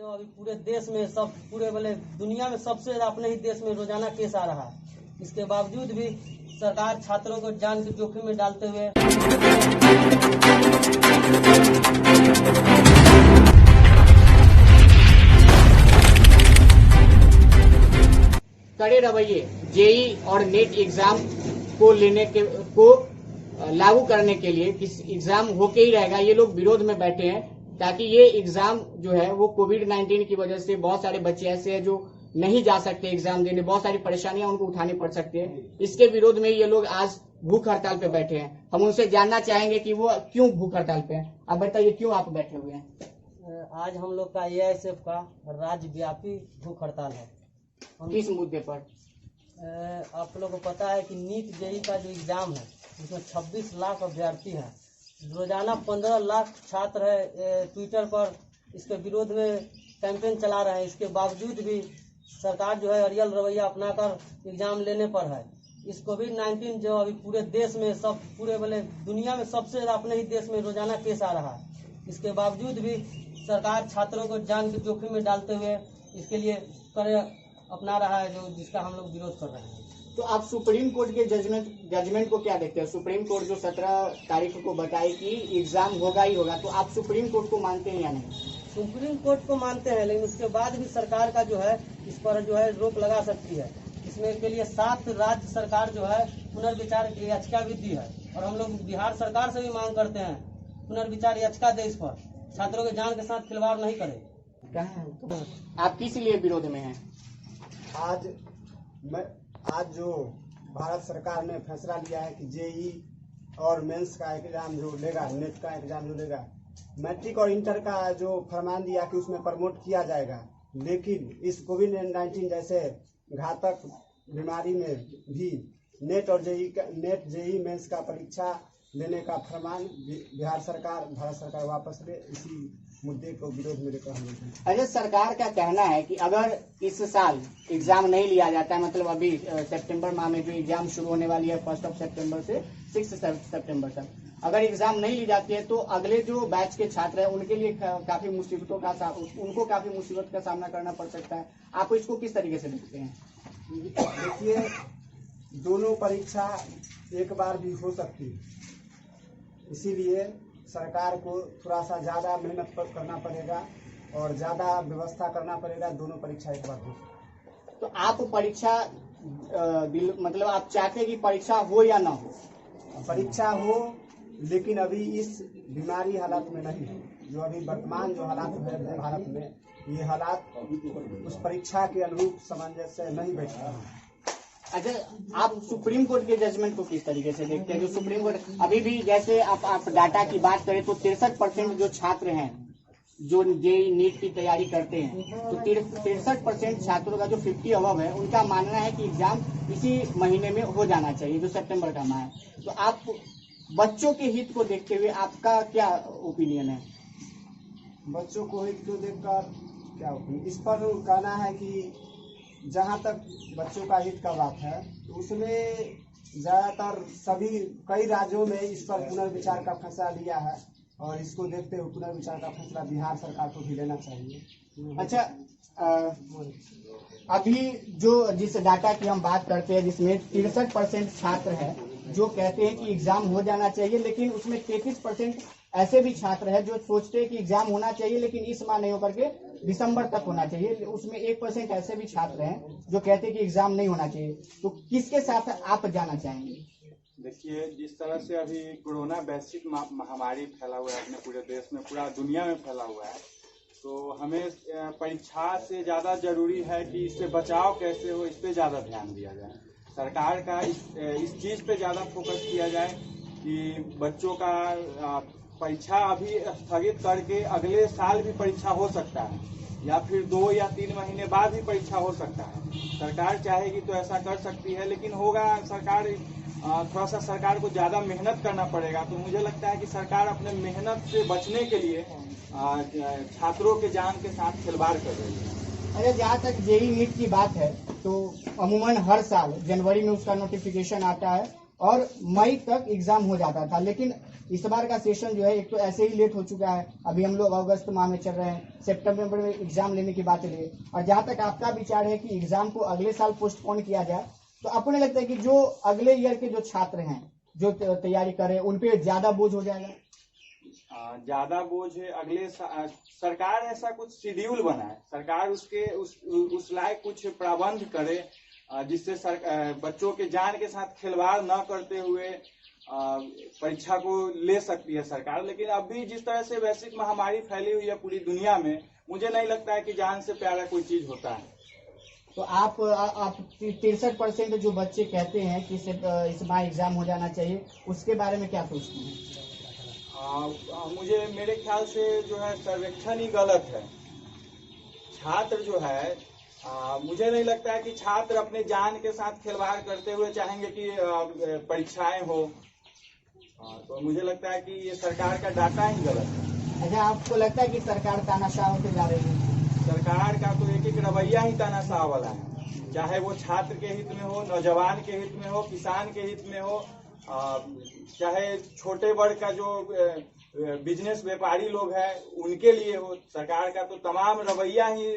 जो अभी पूरे देश में सब पूरे वाले दुनिया में सबसे ज्यादा अपने ही देश में रोजाना केस आ रहा है। इसके बावजूद भी सरकार छात्रों को जान के जोखिम में डालते हुए कड़े रवैये जेई और नेट एग्जाम को लागू करने के लिए किस एग्जाम होके ही रहेगा, ये लोग विरोध में बैठे हैं ताकि ये एग्जाम जो है वो कोविड-19 की वजह से बहुत सारे बच्चे ऐसे हैं जो नहीं जा सकते एग्जाम देने, बहुत सारी परेशानियां उनको उठानी पड़ सकती है। इसके विरोध में ये लोग आज भूख हड़ताल पे बैठे हैं। हम उनसे जानना चाहेंगे कि वो क्यों भूख हड़ताल पे हैं। आप बताइए क्यों आप बैठे हुए हैं। आज हम लोग का AISF का राज्यव्यापी भूख हड़ताल है। किस मुद्दे पर? आप लोगों को पता है कि नीट जेई का जो एग्जाम है उसमें 26 लाख अभ्यर्थी हैं। रोजाना 15 लाख छात्र है ट्विटर पर इसके विरोध में कैंपेन चला रहे हैं। इसके बावजूद भी सरकार जो है अड़ियल रवैया अपनाकर एग्जाम लेने पर है। इस कोविड-19 जो अभी पूरे देश में सब पूरे वाले दुनिया में सबसे ज्यादा अपने ही देश में रोजाना केस आ रहा है। इसके बावजूद भी सरकार छात्रों को जान के जोखिम में डालते हुए इसके लिए करे अपना रहा है जो जिसका हम लोग विरोध कर रहे हैं। तो आप सुप्रीम कोर्ट के जजमेंट को क्या देखते हैं? सुप्रीम कोर्ट जो 17 तारीख को बताई कि एग्जाम होगा ही होगा, तो आप सुप्रीम कोर्ट को मानते हैं या नहीं? सुप्रीम कोर्ट को मानते हैं, लेकिन उसके बाद भी सरकार का जो है इस पर जो है रोक लगा सकती है। इसमें के लिए 7 राज्य सरकार जो है पुनर्विचार की याचिका भी दी है और हम लोग बिहार सरकार से भी मांग करते हैं पुनर्विचार याचिका दे, इस पर छात्रों के जान के साथ खिलवाड़ नहीं करे। आप किस लिए विरोध में हैं? आज जो भारत सरकार ने फैसला लिया है कि जेई और मेंस का एग्जाम जो लेगा, नेट का एग्जाम जो लेगा, मैट्रिक और इंटर का जो फरमान दिया कि उसमें प्रमोट किया जाएगा, लेकिन इस कोविड-19 जैसे घातक बीमारी में भी नेट जेई मेंस का परीक्षा लेने का फरमान भारत सरकार वापस ले, इसी मुद्दे को विरोध में लेकर हम लोग। अरे सरकार का कहना है कि अगर इस साल एग्जाम नहीं लिया जाता है, मतलब अभी सितंबर माह में जो एग्जाम शुरू होने वाली है 1 सितंबर से 6 सितंबर तक, अगर एग्जाम नहीं ली जाती है तो अगले जो बैच के छात्र हैं उनके लिए काफी मुसीबत का सामना करना पड़ सकता है। आप इसको किस तरीके से देखते हैं? देखिए, दोनों परीक्षा एक बार भी हो सकती है, इसीलिए सरकार को थोड़ा सा ज्यादा मेहनत करना पड़ेगा और ज्यादा व्यवस्था करना पड़ेगा। दोनों परीक्षा एक बार हो। तो आप परीक्षा मतलब आप चाहते हैं कि परीक्षा हो या ना हो? परीक्षा हो, लेकिन अभी इस बीमारी हालात में नहीं है। जो अभी वर्तमान जो हालात है भारत में, ये हालात उस परीक्षा के अनुरूप सामंजस्य नहीं बैठ रहा है। अच्छा, आप सुप्रीम कोर्ट के जजमेंट को किस तरीके से देखते हैं? जो सुप्रीम कोर्ट अभी भी, जैसे आप डाटा की बात करें तो 63% जो छात्र हैं जो जेई नीट की तैयारी करते हैं, तो 63% छात्रों का जो 50 अबव है उनका मानना है कि एग्जाम इसी महीने में हो जाना चाहिए, जो सितंबर का माह है। तो आप बच्चों के हित को देखते हुए आपका क्या ओपिनियन है? बच्चों को हित को देखकर क्या ओपिनियन? इस पर कहना है कि जहाँ तक बच्चों का हित का बात है तो उसमें ज्यादातर कई राज्यों में इस पर पुनर्विचार का फैसला लिया है और इसको देखते हुए पुनर्विचार का फैसला बिहार सरकार को भी लेना चाहिए। अच्छा, अभी जिस डाटा की हम बात करते हैं जिसमें 63% छात्र हैं जो कहते हैं कि एग्जाम हो जाना चाहिए, लेकिन उसमें 33% ऐसे भी छात्र हैं जो सोचते हैं कि एग्जाम होना चाहिए लेकिन इस माह नहीं होकर के दिसंबर तक होना चाहिए। उसमें 1% ऐसे भी छात्र हैं जो कहते हैं कि एग्जाम नहीं होना चाहिए। तो किसके साथ आप जाना चाहेंगे? देखिए, जिस तरह से अभी कोरोना वैश्विक महामारी फैला हुआ है अपने पूरे देश में, पूरा दुनिया में फैला हुआ है, तो हमें परीक्षा से ज्यादा जरूरी है कि इससे बचाव कैसे हो, इस पे ज्यादा ध्यान दिया जाए। सरकार का इस चीज पे ज्यादा फोकस किया जाए कि बच्चों का परीक्षा अभी स्थगित करके अगले साल भी परीक्षा हो सकता है या फिर 2 या 3 महीने बाद भी परीक्षा हो सकता है। सरकार चाहेगी तो ऐसा कर सकती है, लेकिन होगा थोड़ा सा सरकार को ज्यादा मेहनत करना पड़ेगा। तो मुझे लगता है कि सरकार अपने मेहनत से बचने के लिए छात्रों के जान के साथ खिलवाड़ कर रही है। अरे, जहाँ तक जेई नीट की बात है तो अमूमन हर साल जनवरी में उसका नोटिफिकेशन आता है और मई तक एग्जाम हो जाता था, लेकिन इस बार का सेशन जो है एक तो ऐसे ही लेट हो चुका है, अभी हम लोग अगस्त माह में चल रहे हैं, सितंबर में एग्जाम लेने की बात है, और जहां तक आपका विचार है कि एग्जाम को अगले साल पोस्टपोन किया जाए, तो आपको नहीं लगता है कि जो अगले ईयर के जो छात्र हैं जो तैयारी कर रहे हैं उन पे ज्यादा बोझ हो जाएगा? ज्यादा बोझ है सरकार ऐसा कुछ शेड्यूल बनाए, सरकार उस लायक कुछ प्रबंध करे जिससे बच्चों के जान के साथ खिलवाड़ न करते हुए परीक्षा को ले सकती है सरकार। लेकिन अभी जिस तरह से वैश्विक महामारी फैली हुई है पूरी दुनिया में, मुझे नहीं लगता है कि जान से प्यारा कोई चीज होता है। तो आप 63% जो बच्चे कहते हैं कि इस बार एग्जाम हो जाना चाहिए, उसके बारे में क्या सोचते हैं? मेरे ख्याल से जो है सर्वेक्षण ही गलत है। छात्र जो है मुझे नहीं लगता है कि छात्र अपने जान के साथ खिलवाड़ करते हुए चाहेंगे कि परीक्षाएं हो। तो मुझे लगता है कि ये सरकार का डाटा ही गलत है। अच्छा, आपको लगता है कि सरकार तानाशाह होते जा रही है? सरकार का तो एक रवैया ही तानाशाह वाला है, चाहे वो छात्र के हित में हो, नौजवान के हित में हो, किसान के हित में हो, चाहे छोटे वर्ग का जो बिजनेस व्यापारी लोग हैं उनके लिए हो। सरकार का तो तमाम रवैया ही